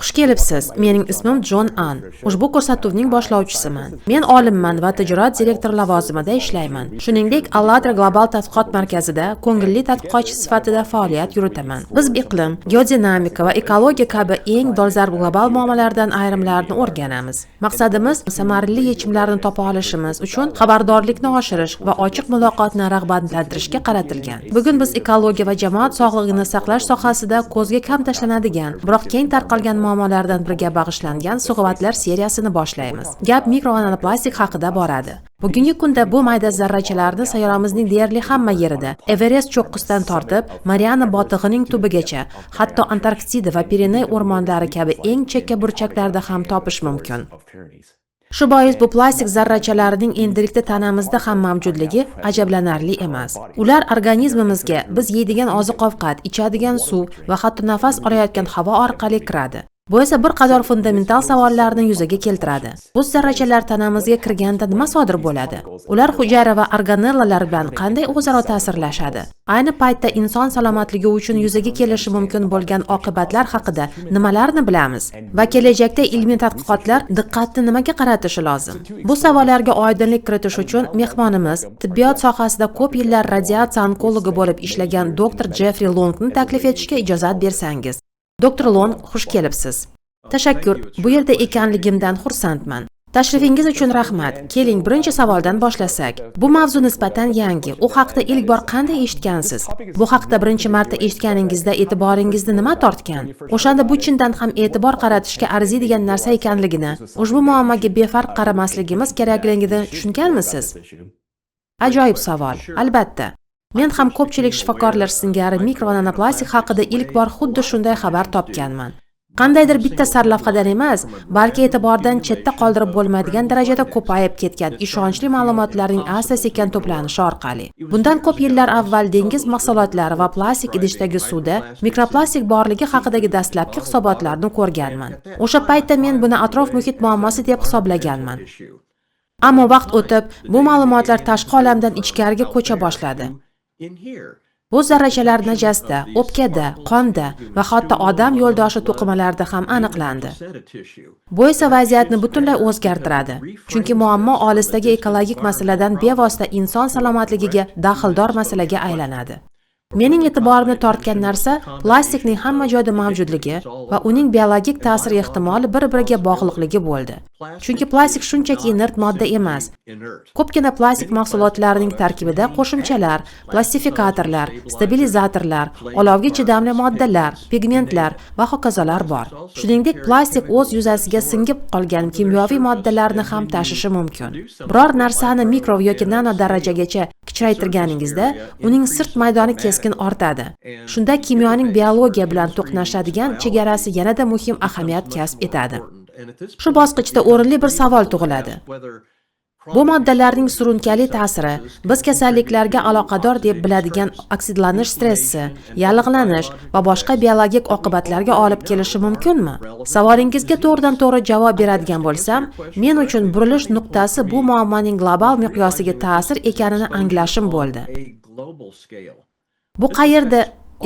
Xush kelibsiz. Mening ismim Jon An. Ushbu ko'rsatuvning boshlovchisiman. Men olimman va tijorat direktori lavozimida ishlayman. Shuningdek, Allatra Global tadqiqot markazida ko'ngilli tadqiqotchi sifatida faoliyat yuritaman. Biz iqlim, geodinamika va ekologiya kabi eng dolzarb global muammolardan ayrimlarini o'rganamiz. Maqsadimiz samarali yechimlarni topa olishimiz uchun xabardorlikni oshirish va ochiq muloqotni rag'batlantirishga qaratilgan. Bugun biz ekologiya va jamoat sog'lig'ini saqlash sohasida ko'zga kam tashlanadigan, biroq keng tarqalgan muammolardan biriga bag'ishlangan suhbatlar seriyasini boshlaymiz. Gap mikro va nanoplastik haqida boradi. Bugungi kunda bu mayda zarrachalarni sayyoramizning deyarli hamma yerida, Everest cho'qqisidan tortib, Mariana botig'ining tubigacha, hatto Antarktida va Pireney o'rmonlari kabi eng chekka burchaklarda ham topish mumkin. Shu bois bu plastik zarrachalarining endilikda tanamizda ham mavjudligi ajablanarli emas. Ular organizmimizga biz yeydigan oziq-ovqat, ichadigan suv va hatto nafas olayotgan havo orqali kiradi. Bu esa bir qator fundamental savollarni yuzaga keltiradi. Bu zarrachalar tanamizga kirganda nima sodir bo'ladi? Ular hujayra va organellalar bilan qanday o'zaro ta'sirlashadi? Ayni paytda inson salomatligi uchun yuzaga kelishi mumkin bo'lgan oqibatlar haqida nimalarni bilamiz? Va kelajakda ilmiy tadqiqotlar diqqatni nimaga qaratishi lozim? Bu savollarga oydinlik kiritish uchun mehmonimiz tibbiyot sohasida ko'p yillar radiatsiya onkologi bo'lib ishlagan doktor Jeffrey Longni taklif etishga ijozat bersangiz. Dr. Long, xush kelibsiz. Tashakkur, bu yerda ekanligimdan xursandman. Tashrifingiz uchun rahmat. Keling, birinchi savoldan boshlasak. Bu mavzu nisbatan yangi. U haqda ilk bor qanday eshitgansiz? Bu haqda birinchi marta eshitganingizda e'tiboringizni nima tortgan? O'shanda bu chindan ham e'tibor qaratishga arziydigan narsa ekanligini, ushbu muammoga befarq qaramasligimiz kerakligini tushunganmisiz? Ajoyib savol. Albatta. Men ham ko'pchilik shifokorlar singari mikro va nanoplastik haqida ilk bor xuddi shunday xabar topganman. Qandaydir bitta sarlavhadan emas, balki e'tibordan chetda qoldirib bo'lmaydigan darajada ko'payib ketgan ishonchli ma'lumotlarning asta-sekin to'planishi orqali. Bundan ko'p yillar avval dengiz mahsulotlari va plastik idishdagi suvda mikroplastik borligi haqidagi dastlabki hisobotlarni ko'rganman. O'sha paytda men buni atrof muhit muammosi deb hisoblaganman. Ammo vaqt o'tib, bu ma'lumotlar tashqi olamdan ichkariga ko'cha boshladi. Bu zarrachalar najasda, o'pkada, qonda va hatto odam yo'ldoshi to'qimalarida ham aniqlandi. Bu esa vaziyatni butunlay o'zgartiradi. Chunki muammo olisdagi ekologik masaladan bevosita inson salomatligiga daxldor masalaga aylanadi. Mening e'tiborimni tortgan narsa plastikning hamma joyda mavjudligi va uning biologik ta'sir ehtimoli bir-biriga bog'liqligi bo'ldi. Chunki plastik shunchaki inert modda emas. Ko'pgina plastik mahsulotlarining tarkibida qo'shimchalar, plastifikatorlar, stabilizatorlar, olovga chidamli moddalar, pigmentlar va hokazolar bor. Shuningdek, plastik o'z yuzasiga singib qolgan kimyoviy moddalarni ham tashishi mumkin. Biror narsani mikro yoki nano darajagacha kichraytirganingizda, uning sirt maydoni keskin ortadi. Shunda kimyoning biologiya bilan to'qnashadigan chegarasi yanada muhim ahamiyat kasb etadi. Shu bosqichda o'rinli bir savol tug'iladi. Bu moddalarning surunkali ta'siri biz kasalliklarga aloqador deb biladigan oksidlanish stressi, yallig'lanish va boshqa biologik oqibatlarga olib kelishi mumkinmi? Savolingizga to'g'ridan-to'g'ri javob beradigan bo'lsam, men uchun burilish nuqtasi bu muammoning global miqyosiga ta'sir ekanini anglashim bo'ldi. Bu qayerda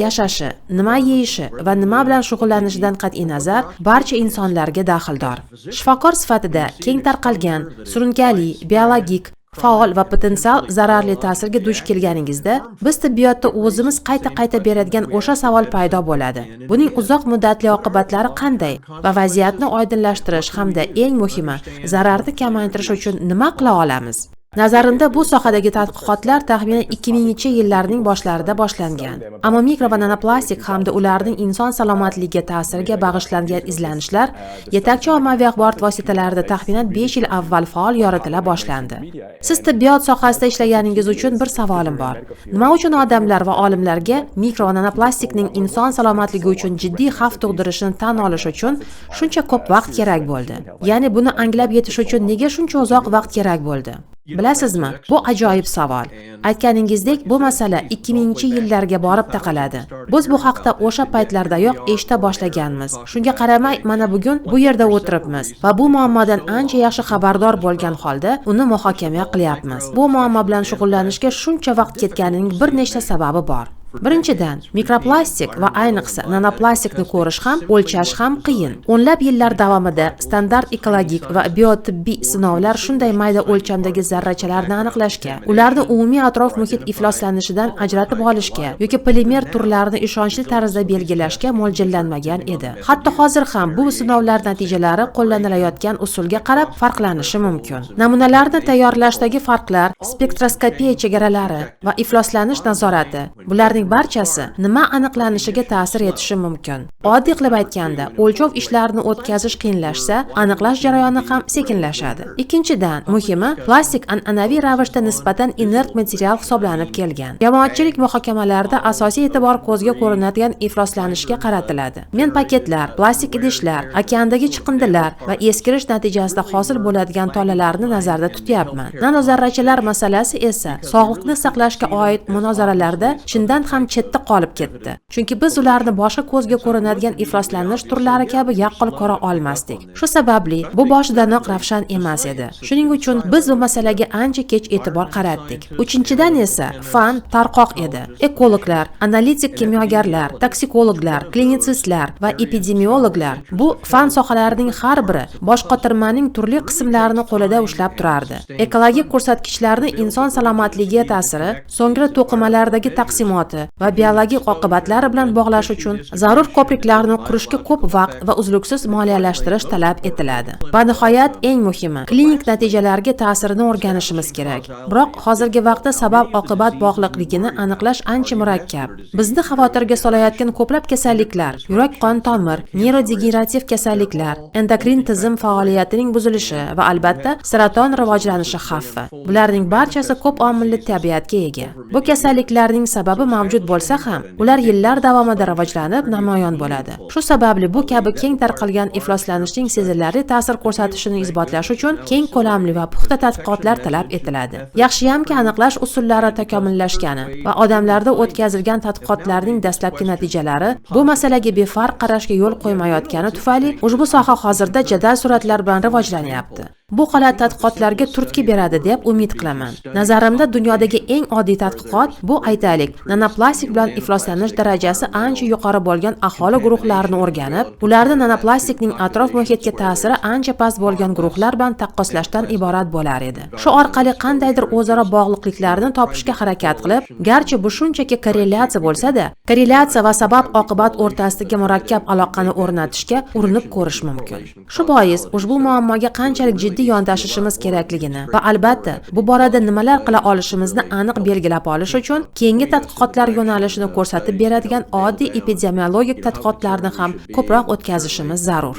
yashashi, nima yeyishi va nima bilan shug'ullanishidan qat'iy nazar barcha insonlarga daxldor. Shifokor sifatida keng tarqalgan, surunkali, biologik, faol va potensial zararli ta'sirga duch kelganingizda, biz tibbiyotda o'zimiz qayta beradigan o'sha savol paydo bo'ladi. Buning uzoq muddatli oqibatlari qanday va vaziyatni oydinlashtirish hamda eng muhimi, zararni kamaytirish uchun nima qila olamiz? Nazarimda bu sohadagi tadqiqotlar taxminan 2000-yillarning boshlarida boshlangan. Ammo mikro va nanoplastik hamda ularning inson salomatligiga ta'siriga bag'ishlangan izlanishlar yetakchi ommaviy axborot vositalarida taxminan 5 yil avval faol yoritila boshlandi. Siz tibbiyot sohasida ishlaganingiz uchun bir savolim bor. Nima uchun odamlar va olimlarga mikro va nanoplastikning inson salomatligi uchun jiddiy xavf tug'dirishini tan olish uchun shuncha ko'p vaqt kerak bo'ldi? Ya'ni buni anglab yetish uchun nega shuncha uzoq vaqt kerak bo'ldi? Bilasizmi, bu ajoyib savol. Aytganingizdek, bu masala 2000-yillarga borib taqaladi. Biz bu haqda o'sha paytlardayoq eshita boshlaganmiz. Shunga qaramay, mana bugun bu yerda o'tiribmiz va bu muammodan ancha yaxshi xabardor bo'lgan holda uni muhokama qilyapmiz. Bu muammo bilan shug'ullanishga shuncha vaqt ketganining bir nechta sababi bor. Birinchidan, mikroplastik va ayniqsa nanoplastikni ko'rish ham, o'lchash ham qiyin. O'nlab yillar davomida standart ekologik va biotibbiy sinovlar shunday mayda o'lchamdagi zarrachalarni aniqlashga, ularni umumiy atrof muhit ifloslanishidan ajratib olishga yoki polimer turlarini ishonchli tarzda belgilashga mo'ljallanmagan edi. Hatto hozir ham bu sinovlar natijalari qo'llanilayotgan usulga qarab farqlanishi mumkin. Namunalarni tayyorlashdagi farqlar, spektroskopiya chegaralari va ifloslanish nazorati, bularning barchasi nima aniqlanishiga ta'sir etishi mumkin. Oddiy qilib aytganda, o'lchov ishlarini o'tkazish qiyinlashsa, aniqlash jarayoni ham sekinlashadi. Ikkinchidan, muhimi, plastik an'anaviy ravishda nisbatan inert material hisoblanib kelgan. Jamoatchilik muhokamalarida asosiy e'tibor ko'zga ko'rinadigan ifloslanishga qaratiladi. Men paketlar, plastik idishlar, okeandagi chiqindilar va eskirish natijasida hosil bo'ladigan tolalarni nazarda tutyapman. Nanozarrachalar masalasi esa sog'liqni saqlashga oid munozaralarda chindan ham chetda qolib ketdi. Chunki biz ularni boshqa ko'zga ko'rinadigan ifloslanish turlari kabi yaqqol ko'ra olmasdik. Shu sababli bu boshidanoq ravshan emas edi. Shuning uchun biz bu masalaga ancha kech e'tibor qaratdik. Uchinchidan esa fan tarqoq edi. Ekologlar, analitik kimyogarlar, toksikologlar, klinisistlar va epidemiologlar bu fan sohalarining har biri bosh qotirmaning turli qismlarini qo'lida ushlab turardi. Ekologik ko'rsatkichlarni inson salomatligiga ta'siri, so'ngra to'qimalardagi taqsimoti va biologik oqibatlari bilan bog'lash uchun zarur ko'priklarni qurishga ko'p vaqt va uzluksiz moliyalashtirish talab etiladi. Va nihoyat eng muhimi, klinik natijalarga ta'sirini o'rganishimiz kerak. Biroq hozirgi vaqtda sabab-oqibat bog'liqligini aniqlash ancha murakkab. Bizni xavotirga solayotgan ko'plab kasalliklar, yurak-qon tomir, neyrodegenerativ kasalliklar, endokrin tizim faoliyatining buzilishi va albatta saraton rivojlanishi xavfi. Bularning barchasi ko'p omilli tabiatga ega. Bu kasalliklarning sababi mavjud bo'lsa ham, ular yillar davomida rivojlanib namoyon bo'ladi. Shu sababli bu kabi keng tarqalgan ifloslanishning sezilarli ta'sir ko'rsatishini isbotlash uchun keng ko'lamli va puxta tadqiqotlar talab etiladi. Yaxshiyamki aniqlash usullari takomillashgani va odamlarda o'tkazilgan tadqiqotlarning dastlabki natijalari bu masalaga befarq qarashga yo'l qo'ymayotgani tufayli ushbu soha hozirda jadal sur'atlar bilan rivojlanyapti. Bu holat tadqiqotlarga turtki beradi deb umid qilaman. Nazarimda dunyodagi eng oddiy tadqiqot bu aytaylik, nanoplastik bilan ifloslanish darajasi ancha yuqori bo'lgan aholi guruhlarini o'rganib, ularni nanoplastikning atrof muhitga ta'siri ancha past bo'lgan guruhlar bilan taqqoslashdan iborat bo'lar edi. Shu orqali qandaydir o'zaro bog'liqliklarni topishga harakat qilib, garchi bu shunchaki korrelyatsiya bo'lsa-da, korrelyatsiya va sabab-oqibat o'rtasidagi murakkab aloqani o'rnatishga urinib ko'rish mumkin. Shu bois ushbu muammoga qanchalik jiddiy yondashishimiz kerakligini va albatta bu borada nimalar qila olishimizni aniq belgilab olish uchun keyingi tadqiqotlar yo'nalishini ko'rsatib beradigan oddiy epidemiologik tadqiqotlarni ham ko'proq o'tkazishimiz zarur.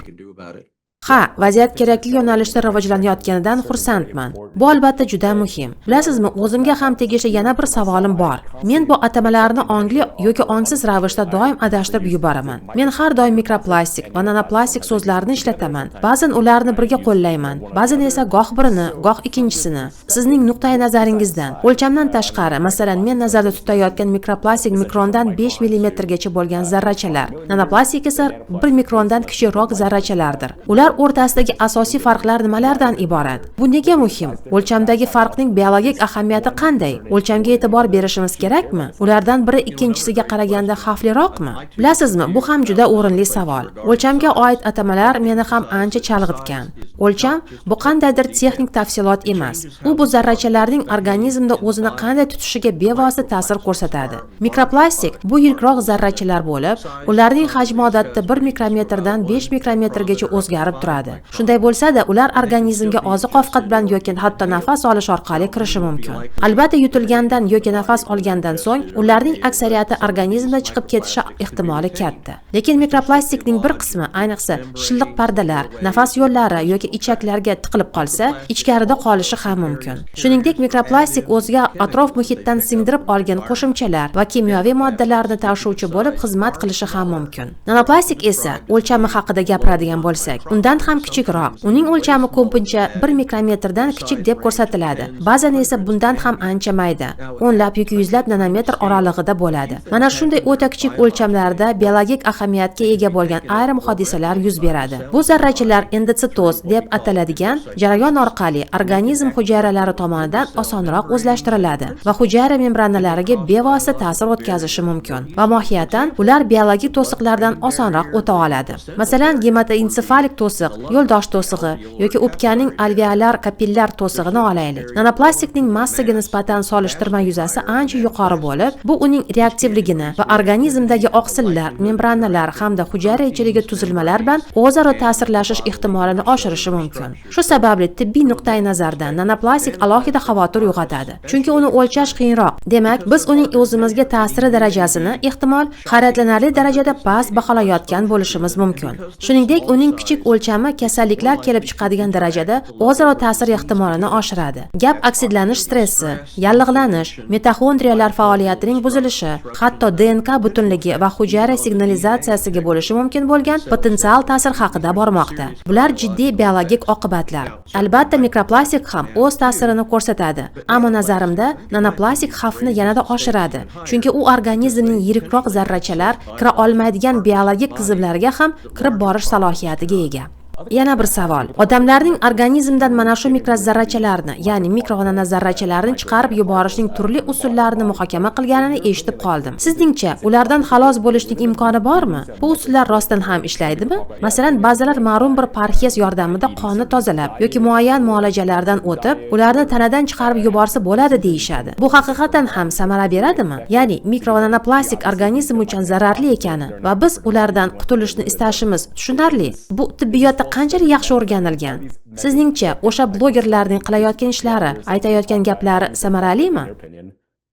Ha, vaziyat kerakli yo'nalishda rivojlanayotganidan xursandman. Bu albatta juda muhim. Bilasizmi, o'zimga ham tegishli yana bir savolim bor. Men bu atamalarni ongli yoki ongsiz ravishda doim adashtirib yuboraman. Men har doim mikroplastik va nanoplastik so'zlarni ishlataman. Ba'zan ularni birga qo'llayman, ba'zan esa goh birini, goh ikkinchisini. Sizning nuqtai nazaringizdan, o'lchamdan tashqari, masalan, men nazarda tutayotgan mikroplastik mikrondan 5 mm gacha bo'lgan zarrachalar. Nanoplastik esa 1 mikrondan kichikroq zarrachalardir. Ular o'rtasidagi asosiy farqlar nimalardan iborat? Bu nega muhim? O'lchamdagi farqning biologik ahamiyati qanday? O'lchamga e'tibor berishimiz kerakmi? Ulardan biri ikkinchisiga qaraganda xavfliroqmi? Bilasizmi, bu ham juda o'rinli savol. O'lchamga oid atamalar meni ham ancha chalg'itgan. O'lcham bu qandaydir texnik tafsilot emas. U bu zarrachalarning organizmda o'zini qanday tutishiga bevosita ta'sir ko'rsatadi. Mikroplastik bu yirikroq zarrachalar bo'lib, ularning hajmi odatda 1 mikrometrdan 5 mikrometrgacha o'zgarib turadi. Shunday bo'lsa-da, ular organizmga oziq-ovqat bilan yoki hatto nafas olish orqali kirishi mumkin. Albatta, yutilgandan yoki nafas olgandan so'ng ularning aksariyati organizmda chiqib ketishi ehtimoli katta. Lekin mikroplastikning bir qismi, ayniqsa shilliq pardalar, nafas yo'llari yoki ichaklarga tiqilib qolsa, ichkarida qolishi ham mumkin. Shuningdek, mikroplastik o'ziga atrof muhitdan singdirib olgan qo'shimchalar va kimyoviy moddalarni tashuvchi bo'lib xizmat qilishi ham mumkin. Nanoplastik esa o'lchami haqida gapiradigan bo'lsak, undan ham kichikroq. Uning o'lchami ko'pincha 1 mikrometrdan kichik deb ko'rsatiladi. Ba'zan esa bundan ham ancha mayda, o'nlab yoki yuzlab nanometr oralig'ida bo'ladi. Mana shunday o'ta kichik o'lchamlarda biologik ahamiyatga ega bo'lgan ayrim hodisalar yuz beradi. Bu zarrachalar endositoz deb ataladigan jarayon orqali organizm hujayralari tomonidan osonroq o'zlashtiriladi va hujayra membranalariga bevosita ta'sir o'tkazishi mumkin va mohiyatan ular biologik to'siqlardan osonroq o'ta oladi. Masalan, gematoensefalik to'siq, yo'ldosh to'sig'i yoki o'pkaning alveolar kapillyar to'sig'ini olaylik. Nanoplastikning massaga nisbatan solishtirma yuzasi ancha yuqori bo'lib, bu uning reaktivligini va organizmdagi oqsillar, membranalar hamda hujayra ichidagi tuzilmalar bilan o'zaro ta'sirlashish ehtimolini oshirishi mumkin. Shu sababli tibbiy nuqtai nazardan nanoplastik alohida xavotir uyg'otadi. Chunki uni o'lchash qiyinroq. Demak, biz uning o'zimizga ta'siri darajasini ehtimol hayratlanarli darajada past baholayotgan bo'lishimiz mumkin. Shuningdek, uning kichik o'lchami kasalliklar kelib chiqadigan darajada o'zaro ta'sir ehtimolini oshiradi. Gap oksidlanish stressi, yallig'lanish, mitoxondriyalar faoliyatining buzilishi, hatto DNK butunligi va hujayra signalizatsiyasiga bo'lishi mumkin bo'lgan potensial ta'sir haqida bormoqda. Bular jiddiy biologik oqibatlar. Albatta, mikroplastik ham o'z ta'sirini ko'rsatadi, ammo nazarimda nanoplastik xavfni yanada oshiradi, chunki u organizmning yirikroq zarrachalar kira olmaydigan biologik tizimlarga ham kirib borish salohiyatiga ega. Yana bir savol. Odamlarning organizmdan mana shu mikrozarrachalarni, ya'ni mikronanozarrachalarni chiqarib yuborishning turli usullarini muhokama qilganini eshitib qoldim. Sizningcha, ulardan xalos bo'lishning imkoni bormi? Bu usullar rostdan ham ishlaydimi? Masalan, ba'zilar ma'lum bir parhez yordamida qonni tozalab yoki muayyan muolajalardan o'tib, ularni tanadan chiqarib yuborsa bo'ladi deyishadi. Bu haqiqatan ham samara beradimi? Ya'ni mikronanoplastik organizm uchun zararli ekani va biz ulardan qutulishni istashimiz tushunarli. Bu tibbiyotda qanchalik yaxshi o'rganilgan? Sizningcha, o'sha blogerlarning qilayotgan ishlari, aytayotgan gaplari samaralimi?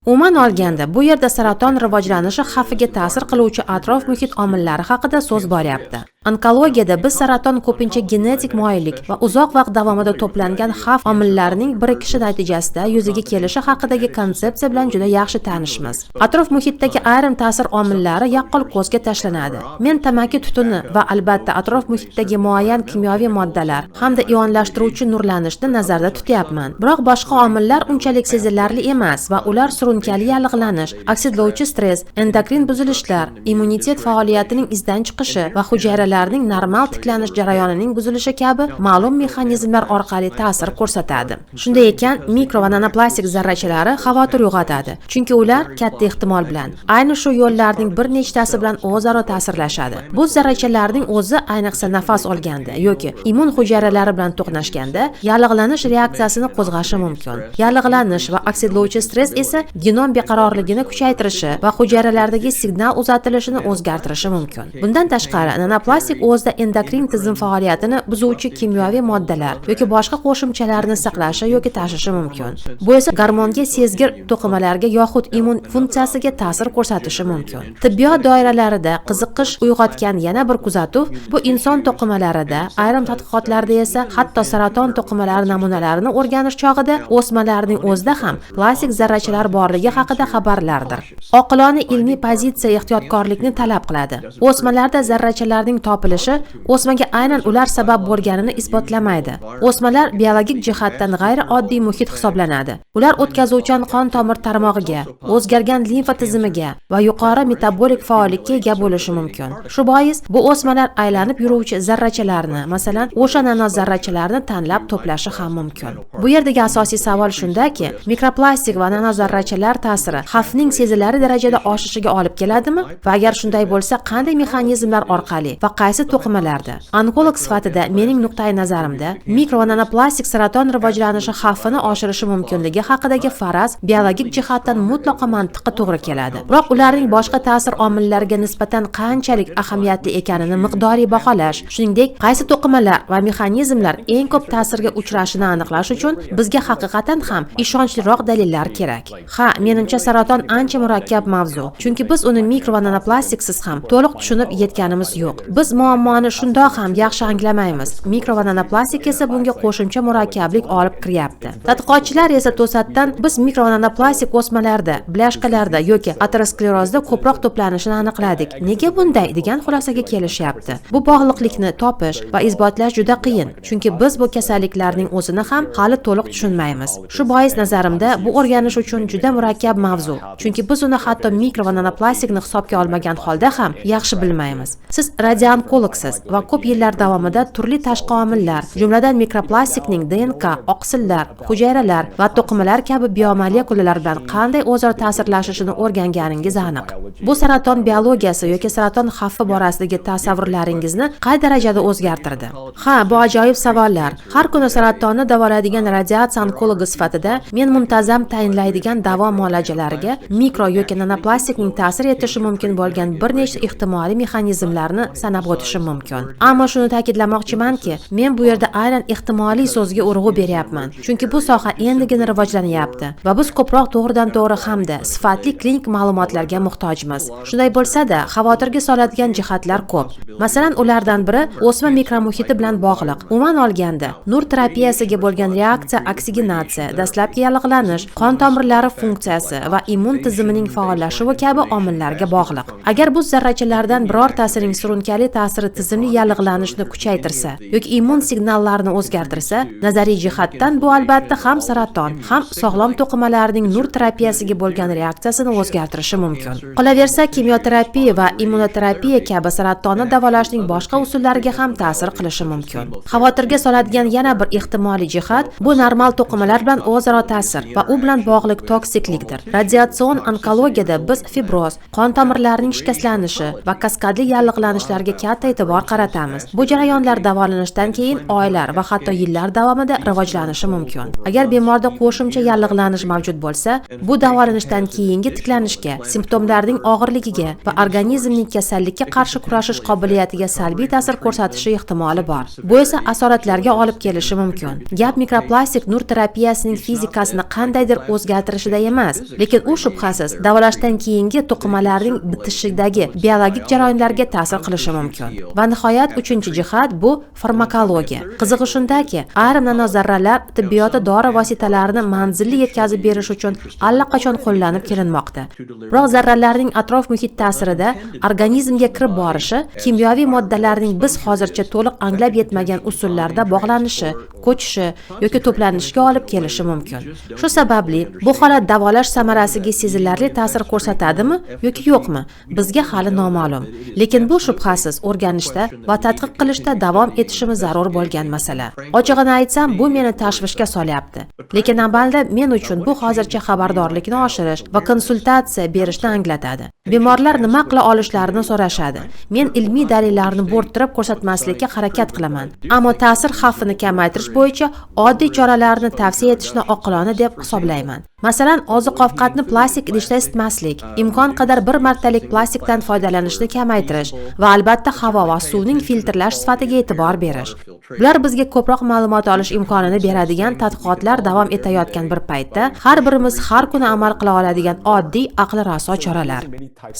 Umuman olganda, bu yerda saraton rivojlanishi xavfiga ta'sir qiluvchi atrof muhit omillari haqida so'z boryapti. Onkologiyada biz saraton ko'pincha genetik moyillik va uzoq vaqt davomida to'plangan xavf omillarining birikishi natijasida yuzaga kelishi haqidagi konsepsiya bilan juda yaxshi tanishmiz. Atrof muhitdagi ayrim ta'sir omillari yaqqol ko'zga tashlanadi. Men tamaki tutuni va albatta atrof muhitdagi muayyan kimyoviy moddalar hamda ionlashtiruvchi nurlanishni nazarda tutyapman. Biroq boshqa omillar unchalik sezilarli emas va ular surunkali yallig'lanish, oksidlovchi stress, endokrin buzilishlar, immunitet faoliyatining izdan chiqishi va hujayralarning normal tiklanish jarayonining buzilishi kabi ma'lum mexanizmlar orqali ta'sir ko'rsatadi. Shunday ekan, mikro va nanoplastik zarrachalari xavotir uyg'otadi, chunki ular katta ehtimol bilan ayni shu yo'llarning bir nechtasi bilan o'zaro ta'sirlashadi. Bu zarrachalarning o'zi ayniqsa nafas olganda yoki immun hujayralari bilan to'qnashganda yallig'lanish reaksiyasini qo'zg'ashi mumkin. Yallig'lanish va oksidlovchi stress esa genom beqarorligini kuchaytirishi va hujayralardagi signal uzatilishini o'zgartirishi mumkin. Bundan tashqari, nanoplastik o'zida endokrin tizim faoliyatini buzuvchi kimyoviy moddalar yoki boshqa qo'shimchalarni saqlashi yoki tashishi mumkin. Bu esa gormonga sezgir to'qimalarga yoxud immun funksiyasiga ta'sir ko'rsatishi mumkin. Tibbiyot doiralarida qiziqish uyg'otgan yana bir kuzatuv bu inson to'qimalarida, ayrim tadqiqotlarda esa hatto saraton to'qimalari namunalarini o'rganish chog'ida o'smalarning o'zida ham plastik zarrachalar borligi haqida xabarlardir. Oqilona ilmiy pozitsiya ehtiyotkorlikni talab qiladi. O'smalarda zarrachalarning topilishi o'smaga aynan ular sabab bo'lganini isbotlamaydi. O'smalar biologik jihatdan g'ayrioddiy muhit hisoblanadi. Ular o'tkazuvchan qon tomir tarmog'iga, o'zgargan limfa tizimiga va yuqori metabolik faollikka ega bo'lishi mumkin. Shu bois bu o'smalar aylanib yuruvchi zarrachalarni, masalan, o'sha nanozarrachalarni tanlab to'plashi ham mumkin. Bu yerdagi asosiy savol shundaki, mikroplastik va nanozarrachalar ta'siri xavfning sezilarli darajada oshishiga olib keladimi? Va agar shunday bo'lsa, qanday mexanizmlar orqali va qaysi to'qimalarda? Onkolog sifatida mening nuqtai nazarimda mikro va nanoplastik saraton rivojlanishi xavfini oshirishi mumkinligi haqidagi faraz biologik jihatdan mutlaqo mantiqqa to'g'ri keladi. Biroq ularning boshqa ta'sir omillariga nisbatan qanchalik ahamiyatli ekanini miqdoriy baholash, shuningdek, qaysi to'qimalar va mexanizmlar eng ko'p ta'sirga uchrashini aniqlash uchun bizga haqiqatan ham ishonchliroq dalillar kerak. Ha, menimcha saraton ancha murakkab mavzu, chunki biz uni mikro va nanoplastiksiz ham to'liq tushunib yetganimiz yo'q. Biz muammoni shundoq ham yaxshi anglamaymiz. Mikro va nanoplastik esa bunga qo'shimcha murakkablik olib kiryapti. Tadqiqotchilar esa to'satdan biz mikro va nanoplastik o'smalarda, blyashkalarda yoki aterosklerozda ko'proq to'planishini aniqladik. Nega bunday degan xulosaga kelishyapti. Bu bog'liqlikni topish va isbotlash juda qiyin, chunki biz bu kasalliklarning o'zini ham hali to'liq tushunmaymiz. Shu bois nazarimda bu o'rganish uchun juda murakkab mavzu, chunki biz uni hatto mikro va nanoplastikni hisobga olmagan holda ham yaxshi bilmaymiz. Siz radian onkologsiz va ko'p yillar davomida turli tashqi omillar, jumladan mikroplastikning DNK, oqsillar, hujayralar va to'qimalar kabi biomolekulalar bilan qanday o'zaro ta'sirlashishini o'rganganingiz aniq. Bu saraton biologiyasi yoki saraton xavfi borasidagi tasavvurlaringizni qay darajada o'zgartirdi? Ha, bu ajoyib savollar. Har kuni saratonni davolaydigan radiatsiya onkologi sifatida men muntazam tayinlaydigan davo muolajalariga mikro yoki nanoplastikning ta'sir etishi mumkin bo'lgan bir nechta ehtimoliy mexanizmlarni sanab o'tishim mumkin. Ammo shuni ta'kidlamoqchimanki, men bu yerda aynan ehtimoliy so'zga urg'u beryapman, chunki bu soha endigina rivojlanyapti va biz ko'proq to'g'ridan-to'g'ri hamda sifatli klinik ma'lumotlarga muhtojmiz. Shunday bo'lsa-da, xavotirga soladigan jihatlar ko'p. Masalan, ulardan biri o'sma mikromuhiti bilan bog'liq. Umuman olganda, nur terapiyasiga bo'lgan reaksiya, oksigenatsiya, dastlabki yallig'lanish, qon tomirlari funksiyasi va immun tizimining faollashuvi kabi omillarga bog'liq. Agar bu zarrachalardan birortasining surunkali ta'siri tizimli yallig'lanishni kuchaytirsa yoki immun signallarini o'zgartirsa, nazariy jihatdan bu albatta ham saraton, ham sog'lom to'qimalarning nur terapiyasiga bo'lgan reaksiyasini o'zgartirishi mumkin. Qolaversa, kimyoterapiya va immunoterapiya kabi saratonni davolashning boshqa usullariga ham ta'sir qilishi mumkin. Xavotirga soladigan yana bir ehtimoliy jihat bu normal to'qimalar bilan o'zaro ta'sir va u bilan bog'liq toksiklikdir. Radiatsion onkologiyada biz fibroz, qon tomirlarining shikastlanishi va kaskadli yallig'lanishlarga katta e'tibor qaratamiz. Bu jarayonlar davolanishdan keyin oylar va hatto yillar davomida rivojlanishi mumkin. Agar bemorda qo'shimcha yallig'lanish mavjud bo'lsa, bu davolanishdan keyingi tiklanishga, simptomlarning og'irligiga va organizmning kasallikka qarshi kurashish qobiliyatiga salbiy ta'sir ko'rsatishi ehtimoli bor. Bu esa asoratlarga olib kelishi mumkin. Gap mikroplastik nur terapiyasining fizikasini qandaydir o'zgartirishida emas, lekin u shubhasiz davolashdan keyingi to'qimalarning bitishidagi biologik jarayonlarga ta'sir qilishi mumkin. Va nihoyat uchinchi jihat bu farmakologiya. Qizig'i shundaki, ayrim nanozarralar tibbiyotda dori vositalarini manzilli yetkazib berish uchun allaqachon qo'llanib kelinmoqda. Biroq zarralarning atrof muhit ta'sirida organizmga kirib borishi kimyoviy moddalarning biz hozircha to'liq anglab yetmagan usullarda bog'lanishi, ko'chishi yoki to'planishiga olib kelishi mumkin. Shu sababli bu holat davolash samarasiga sezilarli ta'sir ko'rsatadimi yoki yo'qmi? Bizga hali noma'lum. Lekin bu shubhasiz o'rganishda va tadqiq qilishda davom etishimiz zarur bo'lgan masala. Ochig'ini aytsam, bu meni tashvishga solyapti. Lekin amalda men uchun bu hozircha xabardorlikni oshirish va konsultatsiya berishni anglatadi. Bemorlar nima qila olishlarini so'rashadi. Men ilmiy dalillarni bo'rttirib ko'rsatmaslikka harakat qilaman. Ammo ta'sir xavfini kamaytirish bo'yicha oddiy choralarni tavsiya etishni oqilona deb hisoblayman. Masalan, oziq-ovqatni plastik idishda isitmaslik, imkon qadar bir martalik plastikdan foydalanishni kamaytirish va albatta havo va suvning filtrlash sifatiga e'tibor berish. Bular bizga ko'proq ma'lumot olish imkonini beradigan tadqiqotlar davom etayotgan bir paytda har birimiz har kuni amal qila oladigan oddiy aqli raso choralar.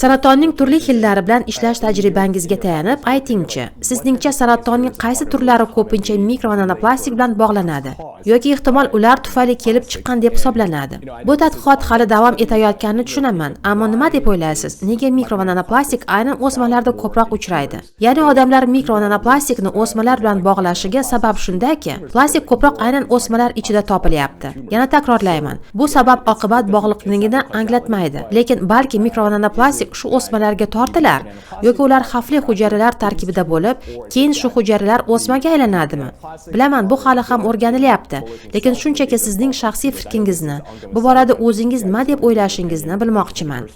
Saratonning turli xillari bilan ishlash tajribangizga tayanib, aytingchi, sizningcha saratonning qaysi turlari ko'pincha mikronanoplastik bilan bog'lanadi yoki ehtimol ular tufayli kelib chiqqan deb hisoblanadi? Bu tadqiqot hali davom etayotganini tushunaman, ammo nima deb o'ylaysiz? Nega mikro va nanoplastik aynan o'smalarda ko'proq uchraydi? Ya'ni odamlar mikro va nanoplastikni o'smalar bilan bog'lashiga sabab shundaki, plastik ko'proq aynan o'smalar ichida topilyapti. Yana takrorlayman, bu sabab oqibat bog'liqligini anglatmaydi, lekin balki mikro va nanoplastik shu o'smalarga tortilar yoki ular xavfli hujayralar tarkibida bo'lib, keyin shu hujayralar o'smaga aylanadimi? Bilaman, bu hali ham o'rganilyapti, lekin shunchaki sizning shaxsiy fikringizni, bu borada o'zingiz nima deb o'ylashingizni bilmoqchiman.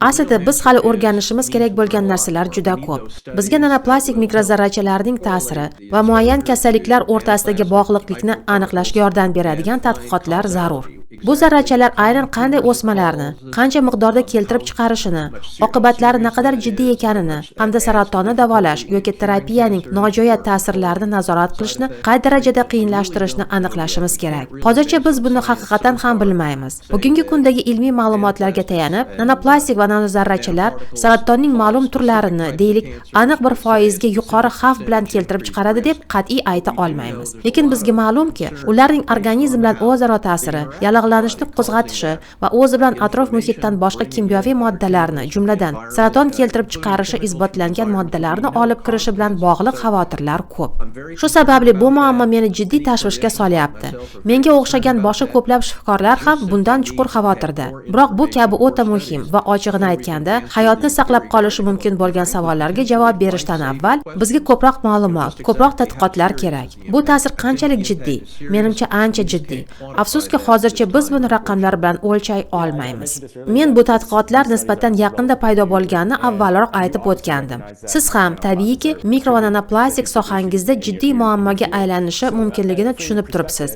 Aslida biz hali o'rganishimiz kerak bo'lgan narsalar juda ko'p. Bizga nanoplastik mikrozarrachalarning ta'siri va muayyan kasalliklar o'rtasidagi bog'liqlikni aniqlashga yordam beradigan tadqiqotlar zarur. Bu zarrachalar aynan qanday o'smalarni, qancha miqdorda keltirib chiqarishini, oqibatlari naqadar jiddiy ekanini hamda saratonni davolash yoki terapiyaning nojo'ya ta'sirlarini nazorat qilishni qay darajada qiyinlashtirishni aniqlashimiz kerak. Hozircha biz buni haqiqatan ham bilmaymiz. Bugungi kundagi ilmiy ma'lumotlarga tayanib, nanoplastik va nanozarrachalar saratonning ma'lum turlarini, deylik, aniq bir foizga yuqori xavf bilan keltirib chiqaradi deb qat'iy ayta olmaymiz. Lekin bizga ma'lumki, ularning organizm bilan o'zaro ta'siri, yallig'lanishni qo'zg'atishi va o'zi bilan atrof muhitdan boshqa kimyoviy moddalarni, jumladan saraton keltirib chiqarishi isbotlangan moddalarni olib kirishi bilan bog'liq xavotirlar ko'p. Shu sababli bu muammo meni jiddiy tashvishga solyapti. Menga o'xshagan boshqa ko'plab shifokorlar ham bundan chuqur xavotirda. Biroq bu kabi o'ta muhim va ochig'ini aytganda, hayotni saqlab qolishi mumkin bo'lgan savollarga javob berishdan avval bizga ko'proq ma'lumot, ko'proq tadqiqotlar kerak. Bu ta'sir qanchalik jiddiy? Menimcha ancha jiddiy. Afsuski, hozircha biz buni raqamlar bilan o'lchay olmaymiz. Men bu tadqiqotlar nisbatan yaqinda paydo bo'lganini avvalroq aytib o'tgandim. Siz ham tabiiyki mikro va nanoplastik sohangizda jiddiy muammoga aylanishi mumkinligini tushunib turibsiz.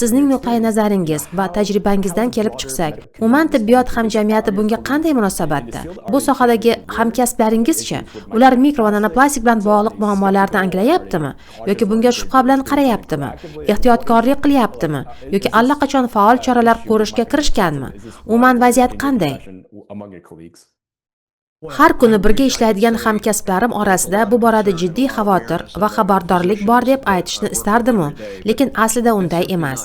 Sizning nuqtai nazaringiz va tajribangizdan kelib chiqsak, umuman tibbiyot hamjamiyati bunga qanday munosabatda? Bu sohadagi hamkasblaringizchi? Ular mikro va nanoplastik bilan bog'liq muammolarni anglayaptimi yoki bunga shubha bilan qarayaptimi? Ehtiyotkorlik qilyaptimi yoki allaqachon faol choralar ko'rishga kirishganmi? Umuman vaziyat qanday? Har kuni birga ishlaydigan hamkasblarim orasida bu borada jiddiy xavotir va xabardorlik bor deb aytishni istardim, lekin aslida unday emas.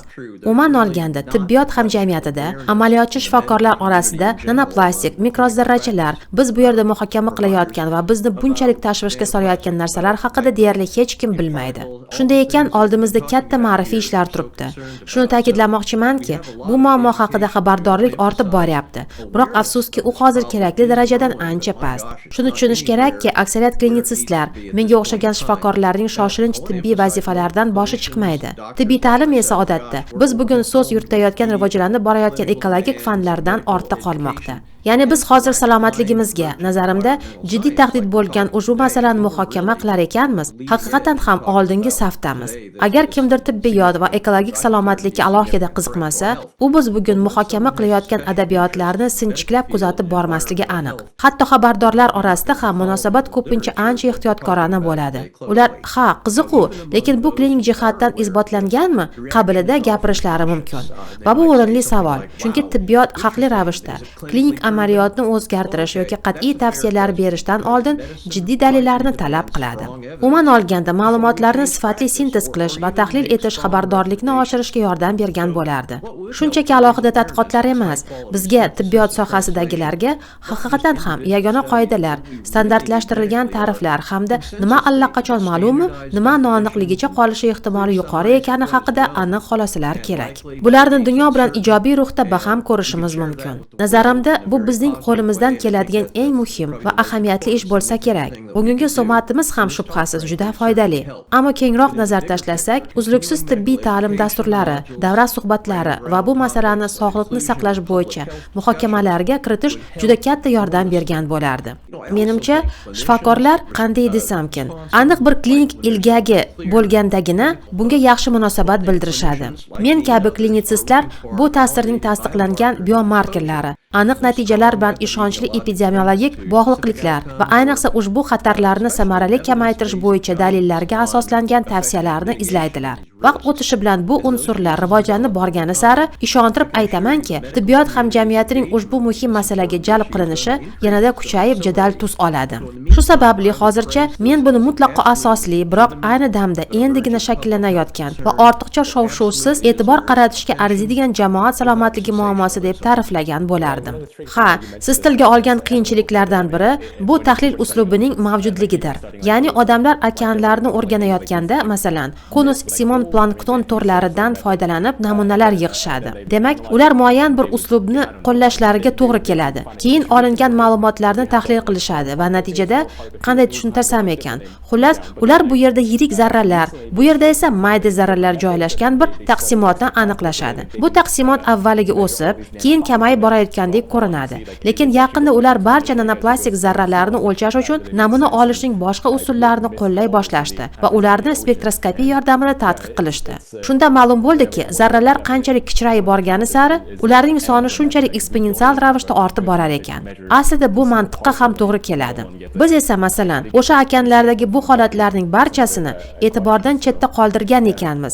Umuman olganda, tibbiyot hamjamiyatida amaliyotchi shifokorlar orasida nanoplastik, mikrozarrachalar biz bu yerda muhokama qilayotgan va bizni bunchalik tashvishga solayotgan narsalar haqida deyarli hech kim bilmaydi. Shunday ekan, oldimizda katta ma'rifiy ishlar turibdi. Shuni ta'kidlamoqchimanki, bu muammo haqida xabardorlik ortib boryapti. Biroq afsuski, u hozir kerakli darajadan ancha past. Shuni tushunish kerakki, aksariyat klinisistlar, menga o'xshagan shifokorlarning shoshilinch tibbiy vazifalaridan boshi chiqmaydi. Tibbiy ta'lim esa odatda biz bugun so'z yuritayotgan rivojlanib borayotgan ekologik fanlardan ortda qolmoqda. Ya'ni biz hozir salomatligimizga, nazarimda, jiddiy tahdid bo'lgan ushbu masalani muhokama qilar ekanmiz, haqiqatan ham oldingi safdamiz. Agar kimdir tibbiyot va ekologik salomatlikka alohida qiziqmasa, u biz bugun muhokama qilayotgan adabiyotlarni sinchiklab kuzatib bormasligi aniq. Hatto xabardorlar orasida ham munosabat ko'pincha ancha ehtiyotkorona bo'ladi. Ular, ha, qiziq-ku, lekin bu klinik jihatdan isbotlanganmi? Qabilida gapirishlari mumkin. Va bu o'rinli savol, chunki tibbiyot haqli ravishda klinik amaliyotni o'zgartirish yoki qat'iy tavsiyalar berishdan oldin jiddiy dalillarni talab qiladi. Umuman olganda, ma'lumotlarni sifatli sintez qilish va tahlil etish xabardorlikni oshirishga yordam bergan bo'lardi. Shunchaki alohida tadqiqotlar emas, bizga tibbiyot sohasidagilarga haqiqatan ham yagona qoidalar, standartlashtirilgan ta'riflar hamda nima allaqachon ma'lumi, nima noaniqligicha qolishi ehtimoli yuqori ekani haqida aniq xulosalar kerak. Bularni dunyo bilan ijobiy ruhda baham ko'rishimiz mumkin. Nazarimda, bu bizning qo'limizdan keladigan eng muhim va ahamiyatli ish bo'lsa kerak. Bugungi suhbatimiz ham shubhasiz juda foydali. Ammo kengroq nazar tashlasak, uzluksiz tibbiy ta'lim dasturlari, davra suhbatlari va bu masalani sog'liqni saqlash bo'yicha muhokamalarga kiritish juda katta yordam bergan bo'lardi. Menimcha, shifokorlar qanday desamkin, aniq bir klinik ilgagi bo'lgandagina bunga yaxshi munosabat bildirishadi. Men kabi klinisistlar bu ta'sirning tasdiqlangan biomarkerlari, aniq natijalar bilan ishonchli epidemiologik bog'liqliklar va ayniqsa ushbu xatarlarni samarali kamaytirish bo'yicha dalillarga asoslangan tavsiyalarni izlaydilar. Vaqt o'tishi bilan bu unsurlar rivojlanib borgani sari ishontirib aytamanki, tibbiyot hamjamiyatining ushbu muhim masalaga jalb qilinishi yanada kuchayib jadal tus oladi. Shu sababli hozircha men buni mutlaqo asosli, biroq ayni damda endigina shakllanayotgan va ortiqcha shov-shuvsiz e'tibor qaratishga arziydigan jamoat salomatligi muammosi deb ta'riflagan bo'lardim. Ha, siz tilga olgan qiyinchiliklardan biri bu tahlil uslubining mavjudligidir. Ya'ni odamlar okeanlarni o'rganayotganda, masalan, konus simon plankton to'rlaridan foydalanib namunalar yig'ishadi. Demak, ular muayyan bir uslubni qo'llashlariga to'g'ri keladi. Keyin olingan ma'lumotlarni tahlil qilishadi va natijada qanday tushuntirsam ekan, xullas, ular bu yerda yirik zarralar, bu yerda esa mayda zarralar joylashgan bir taqsimotni aniqlashadi. Bu taqsimot avvaliga o'sib, keyin kamayib borayotgandek ko'rinadi. Lekin yaqinda ular barcha nanoplastik zarralarni o'lchash uchun namuna olishning boshqa usullarini qo'llay boshlashdi va ularni spektroskopiya yordamida tadqiq qilishdi. Shunda ma'lum bo'ldiki, zarralar qanchalik kichrayib borgani sari, ularning soni shunchalik eksponensial ravishda ortib borar ekan. Aslida bu mantiqqa ham to'g'ri keladi. Biz esa masalan, o'sha okeanlardagi bu holatlarning barchasini e'tibordan chetda qoldirgan ekanmiz.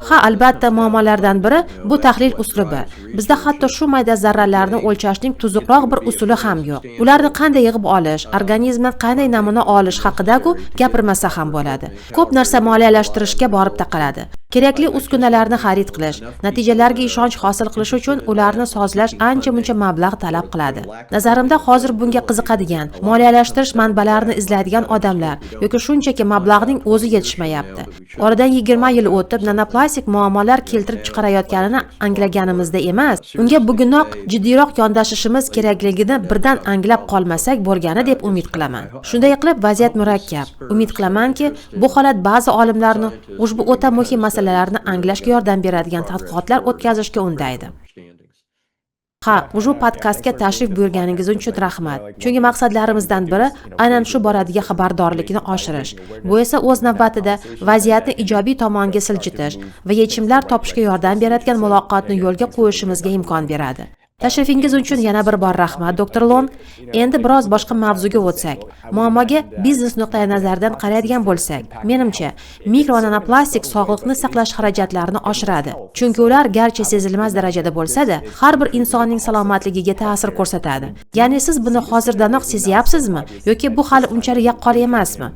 Ha, albatta, muammolardan biri bu tahlil uslubi. Bizda hatto shu mayda zarralarni o'lchashning tuzukroq bir usuli ham yo'q. Ularni qanday yig'ib olish, organizmdan qanday namuna olish haqida-ku gapirmasa ham bo'ladi. Ko'p narsa moliyalashtirishga borib taqaladi. Kerakli uskunalarni xarid qilish, natijalarga ishonch hosil qilish uchun ularni sozlash ancha-muncha mablag' talab qiladi. Nazarimda hozir bunga qiziqadigan, moliyalashtirish manbalarini izlaydigan odamlar yoki shunchaki mablag'ning o'zi yetishmayapti. Oradan 20 yil o'tib, nanoplastik muammolar keltirib chiqarayotganini anglaganimizda emas, unga bugunoq jiddiyroq yondashishimiz kerakligini birdan anglab qolmasak bo'lgani deb umid qilaman. Shunday qilib, vaziyat murakkab. Umid qilamanki, bu holat ba'zi olimlarni ushbu o'ta muhim masalalarni anglashga yordam beradigan tadqiqotlar o'tkazishga undaydi. Ha, ushbu podkastga tashrif buyurganingiz uchun rahmat. Chunki maqsadlarimizdan biri aynan shu boradagi xabardorlikni oshirish. Bu esa o'z navbatida vaziyatni ijobiy tomonga siljitish va yechimlar topishga yordam beradigan muloqotni yo'lga qo'yishimizga imkon beradi. Tashrifingiz uchun yana bir bor rahmat, Dr. Long. Endi biroz boshqa mavzuga o'tsak, muammoga biznes nuqtai nazaridan qaraydigan bo'lsak, menimcha, mikro nanoplastik sog'liqni saqlash xarajatlarini oshiradi. Chunki ular garchi sezilmas darajada bo'lsa-da, har bir insonning salomatligiga ta'sir ko'rsatadi. Ya'ni siz buni hozirdanoq sezyapsizmi yoki bu hali unchalik yaqqol emasmi?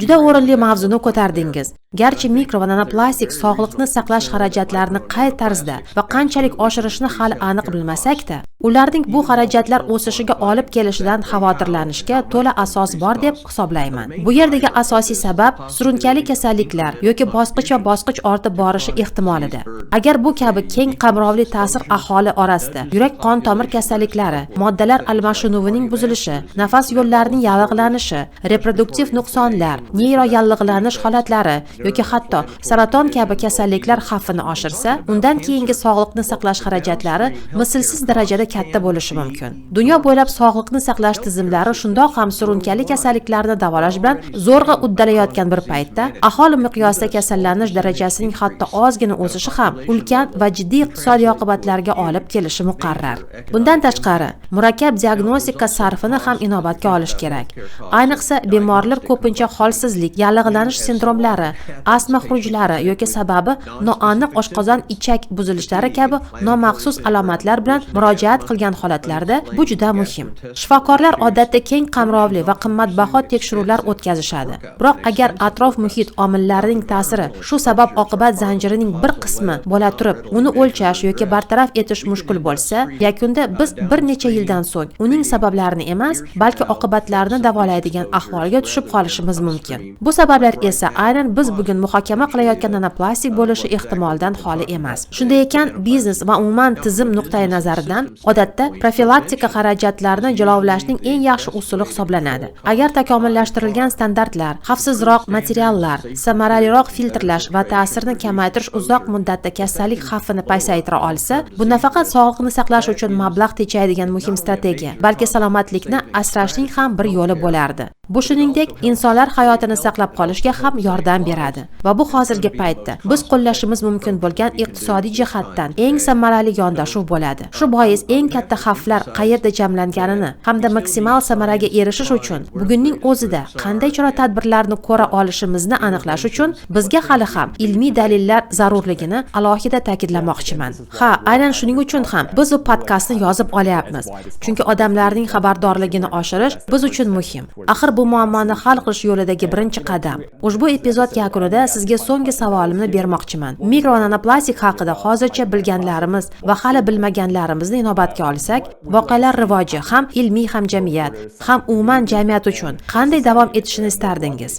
Juda o'rinli mavzuni ko'tardingiz. Garchi mikro va nanoplastik sog'liqni saqlash xarajatlarini qay tarzda va qanchalik oshirishni hali aniq bilmasak-da, ularning bu xarajatlar o'sishiga olib kelishidan xavotirlanishga to'la asos bor deb hisoblayman. Bu yerdagi asosiy sabab surunkali kasalliklar yoki bosqich ortib borishi ehtimolida. Agar bu kabi keng qamrovli ta'sir aholi orasida yurak-qon tomir kasalliklari, moddalar almashinuvining buzilishi, nafas yo'llarining yallig'lanishi, reproduktiv nuqsonlar, neyroyallig'lanish holatlari yoki hatto saraton kabi kasalliklar xavfini oshirsa, undan keyingi sog'liqni saqlash xarajatlari mislsiz darajada katta bo'lishi mumkin. Dunyo bo'ylab sog'liqni saqlash tizimlari shundoq ham surunkali kasalliklarni davolash bilan zo'rg'a uddalayotgan bir paytda, aholi miqyosida kasallanish darajasining hatto ozgina o'sishi ham ulkan va jiddiy iqtisodiy oqibatlarga olib kelishi muqarrar. Bundan tashqari, murakkab diagnostika sarfini ham inobatga olish kerak. Ayniqsa, bemorlar ko'pincha holsizlik, yallig'lanish sindromlari, astma xurujlari yoki sababi noaniq oshqozon ichak buzilishlari kabi nomaxsus alomatlar bilan murojaat qilgan holatlarda bu juda muhim. Shifokorlar odatda keng qamrovli va qimmatbaho tekshiruvlar o'tkazishadi. Biroq agar atrof muhit omillarining ta'siri shu sabab oqibat zanjirining bir qismi bo'la turib, uni o'lchash yoki bartaraf etish mushkul bo'lsa, yakunda biz bir necha yildan so'ng uning sabablarini emas, balki oqibatlarini davolaydigan ahvolga tushib qolishimiz mumkin. Bu sabablar esa aynan biz bugun muhokama qilayotgan nanoplastik bo'lishi ehtimoldan xoli emas. Shunday ekan, biznes va umuman tizim nuqtai nazaridan odatda profilaktika xarajatlarini jilovlashning eng yaxshi usuli hisoblanadi. Agar takomillashtirilgan standartlar, xavfsizroq materiallar, samaraliroq filtrlash va ta'sirni kamaytirish uzoq muddatda kasallik xavfini pasaytira olsa, bu nafaqat sog'liqni saqlash uchun mablag' tejaydigan muhim strategiya, balki salomatlikni asrashning ham bir yo'li bo'lardi. Bu shuningdek, insonlar hayotini saqlab qolishga ham yordam beradi. Va bu hozirgi paytda biz qo'llashimiz mumkin bo'lgan iqtisodiy jihatdan eng samarali yondashuv bo'ladi. Shu bois eng katta xavflar qayerda jamlanganini hamda maksimal samaraga erishish uchun bugunning o'zida qanday chora-tadbirlarni ko'ra olishimizni aniqlash uchun bizga hali ham ilmiy dalillar zarurligini alohida ta'kidlamoqchiman. Ha, aynan shuning uchun ham biz bu podkastni yozib olyapmiz. Chunki odamlarning xabardorligini oshirish biz uchun muhim. Axir bu muammoni hal qilish yo'lidagi birinchi qadam. Ushbu epizod yakunida sizga so'nggi savolimni bermoqchiman. Mikro nanoplastik haqida hozircha bilganlarimiz va hali bilmaganlarimizni inobatga olsak, voqealar rivoji ham ilmiy hamjamiyat, ham umuman jamiyat uchun qanday davom etishini istardingiz?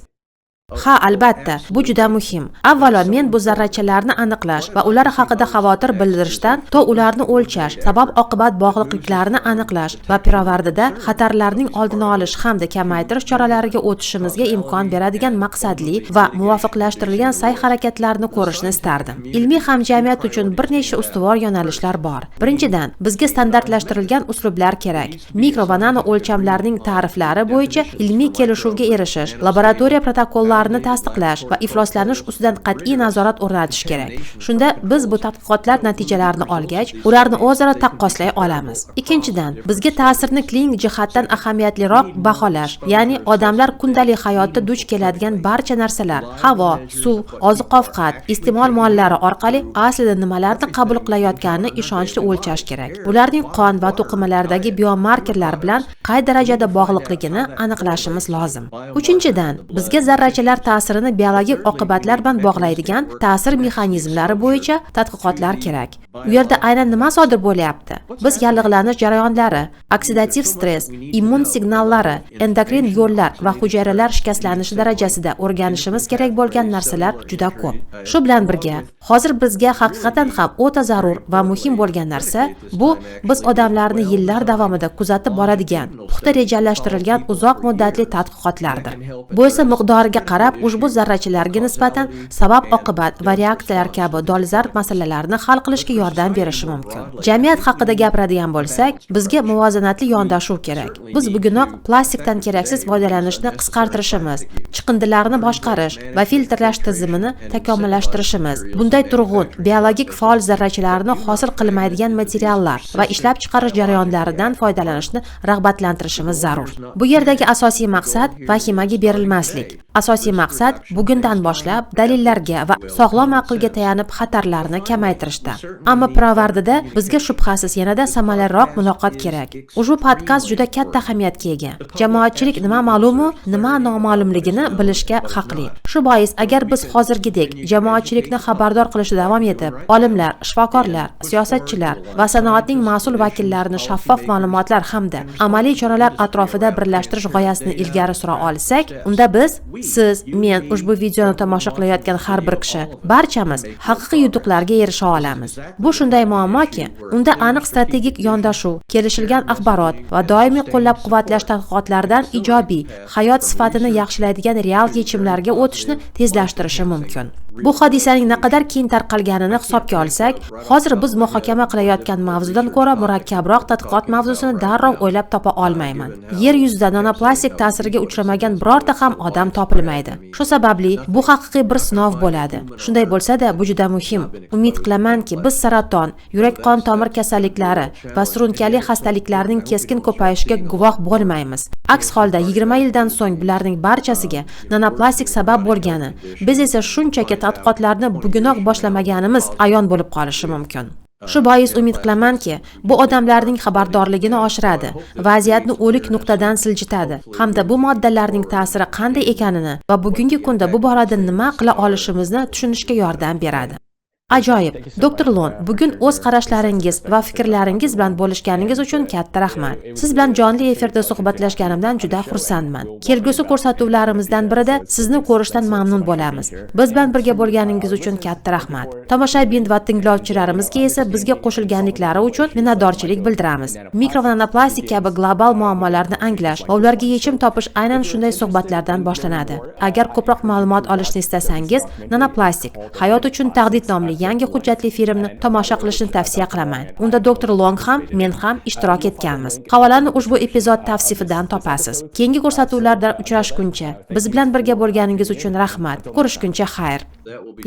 Ha, albatta, bu juda muhim. Avvalo, men bu zarrachalarni aniqlash va ular haqida xavotir bildirishdan to ularni o'lchash, sabab-oqibat bog'liqliklarini aniqlash va pirovardida xatarlarning oldini olish hamda kamaytirish choralariga o'tishimizga imkon beradigan maqsadli va muvofiqlashtirilgan sa'y-harakatlarni ko'rishni istardim. Ilmiy hamjamiyat uchun bir nechta ustuvor yo'nalishlar bor. Birinchidan, bizga standartlashtirilgan uslublar kerak. Mikro va nano o'lchamlarning ta'riflari bo'yicha ilmiy kelishuvga erishish, laboratoriya protokollari e'tiborini tasdiqlash va ifloslanish ustidan qat'iy nazorat o'rnatish kerak. Shunda biz bu tadqiqotlar natijalarini olgach, ularni o'zaro taqqoslay olamiz. Ikkinchidan, bizga ta'sirni klinik jihatdan ahamiyatliroq baholash, ya'ni odamlar kundalik hayotda duch keladigan barcha narsalar, havo, suv, oziq-ovqat, iste'mol mollari orqali aslida nimalarni qabul qilayotganini ishonchli o'lchash kerak. Ularning qon va to'qimalardagi biomarkerlar bilan qay darajada bog'liqligini aniqlashimiz lozim. Uchinchidan, bizga zarrachalar ta'sirini biologik oqibatlar bilan bog'laydigan ta'sir mexanizmlari bo'yicha tadqiqotlar kerak. U yerda aynan nima sodir bo'lyapti? Biz yallig'lanish jarayonlari, oksidativ stress, immun signallari, endokrin yo'llar va hujayralar shikastlanishi darajasida o'rganishimiz kerak bo'lgan narsalar juda ko'p. Shu bilan birga, hozir bizga haqiqatan ham o'ta zarur va muhim bo'lgan narsa bu biz odamlarni yillar davomida kuzatib boradigan, puxta rejalashtirilgan uzoq muddatli tadqiqotlardir. Bu esa miqdoriga qarab ushbu zarrachalarga nisbatan sabab-oqibat va reaksiyalar kabi dolzarb masalalarni hal qilishga yordam berishi mumkin. Jamiyat haqida gapiradigan bo'lsak, bizga muvozanatli yondashuv kerak. Biz bugunoq plastikdan keraksiz foydalanishni qisqartirishimiz, chiqindilarni boshqarish va filtrlash tizimini takomillashtirishimiz, bunday turg'un biologik faol zarrachalarni hosil qilmaydigan materiallar va ishlab chiqarish jarayonlaridan foydalanishni rag'batlantirishimiz zarur. Bu yerdagi asosiy maqsad vahimaga berilmaslik. Asosiy maqsad bugundan boshlab dalillarga va sog'lom aqlga tayanib xatarlarni kamaytirishda. Ammo pirovardida bizga shubhasiz yanada samaraliroq muloqot kerak. Ushbu podkast juda katta ahamiyatga ega. Jamoatchilik nima ma'lumu, nima noma'lumligini bilishga haqli. Shu bois agar biz hozirgidek jamoatchilikni xabardor qilishda davom etib, olimlar, shifokorlar, siyosatchilar va sanoatning mas'ul vakillarini shaffof ma'lumotlar hamda amaliy choralar atrofida birlashtirish g'oyasini ilgari sura olsak, unda biz, siz, men, ushbu videoni tomosha qilayotgan har bir kishi, barchamiz haqiqiy yutuqlarga erisha olamiz. Bu shunday muammoki, unda aniq strategik yondashuv, kelishilgan axborot va doimiy qo'llab-quvvatlash tadqiqotlaridan ijobiy, hayot sifatini yaxshilaydigan real yechimlarga o'tishni tezlashtirishi mumkin. Bu hodisaning naqadar keng tarqalganini hisobga olsak, hozir biz muhokama qilayotgan mavzudan ko'ra murakkabroq tadqiqot mavzusini darrov o'ylab topa olmayman. Yer yuzida nanoplastik ta'siriga uchramagan birorta ham odam topilmaydi. Shu sababli bu haqiqiy bir sinov bo'ladi. Shunday bo'lsa-da, bu juda muhim. Umid qilamanki, biz saraton, yurak-qon tomir kasalliklari va surunkali xastaliklarning keskin ko'payishiga guvoh bo'lmaymiz. Aks holda 20 yildan so'ng bularning barchasiga nanoplastik sabab bo'lgani, biz esa shunchaki tadqiqotlarni bugunoq boshlamaganimiz ayon bo'lib qolishi mumkin. Shu bois umid qilamanki, bu odamlarning xabardorligini oshiradi, vaziyatni o'lik nuqtadan siljitadi hamda bu moddalarning ta'siri qanday ekanini va bugungi kunda bu borada nima qila olishimizni tushunishga yordam beradi. Ajoyib. Dr. Lon, bugun o'z qarashlaringiz va fikrlaringiz bilan bo'lishganingiz uchun katta rahmat. Siz bilan jonli efirda suhbatlashganimdan juda xursandman. Kelgusi ko'rsatuvlarimizdan birida sizni ko'rishdan mamnun bo'lamiz. Biz bilan birga bo'lganingiz uchun katta rahmat. Tomoshabin va tinglovchilarimizga esa bizga qo'shilganliklari uchun minnatdorchilik bildiramiz. Mikro va nanoplastik kabi global muammolarni anglash va ularga yechim topish aynan shunday suhbatlardan boshlanadi. Agar ko'proq ma'lumot olishni istasangiz, Nanoplastik hayot uchun tahdid nomli yangi hujjatli filmni tomosha qilishni tavsiya qilaman. Unda Dr. Long ham, men ham ishtirok etganmiz. Havolani ushbu epizod tavsifidan topasiz. Keyingi ko'rsatuvlarda uchrashguncha, biz bilan birga bo'lganingiz uchun rahmat. Ko'rishguncha xayr.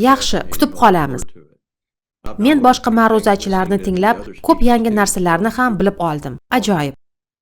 Yaxshi, kutib qolamiz. Men boshqa ma'ruzachilarni tinglab, ko'p yangi narsalarni ham bilib oldim. Ajoyib.